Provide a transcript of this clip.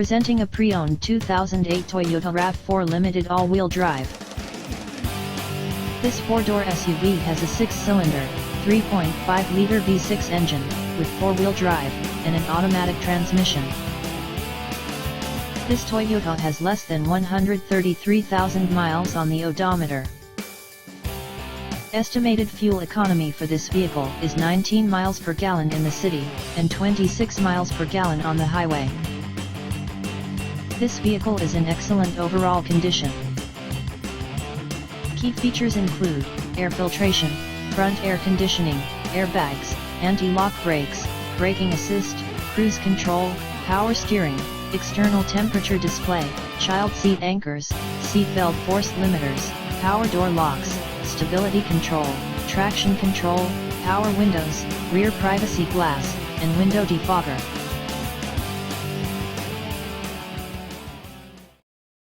Presenting a pre-owned 2008 Toyota RAV4 Limited all-wheel drive. This four-door SUV has a six-cylinder, 3.5-liter V6 engine, with four-wheel drive, and an automatic transmission. This Toyota has less than 133,000 miles on the odometer. Estimated fuel economy for this vehicle is 19 miles per gallon in the city, and 26 miles per gallon on the highway. This vehicle is in excellent overall condition. Key features include air filtration, front air conditioning, airbags, anti-lock brakes, braking assist, cruise control, power steering, external temperature display, child seat anchors, seatbelt force limiters, power door locks, stability control, traction control, power windows, rear privacy glass, and window defogger.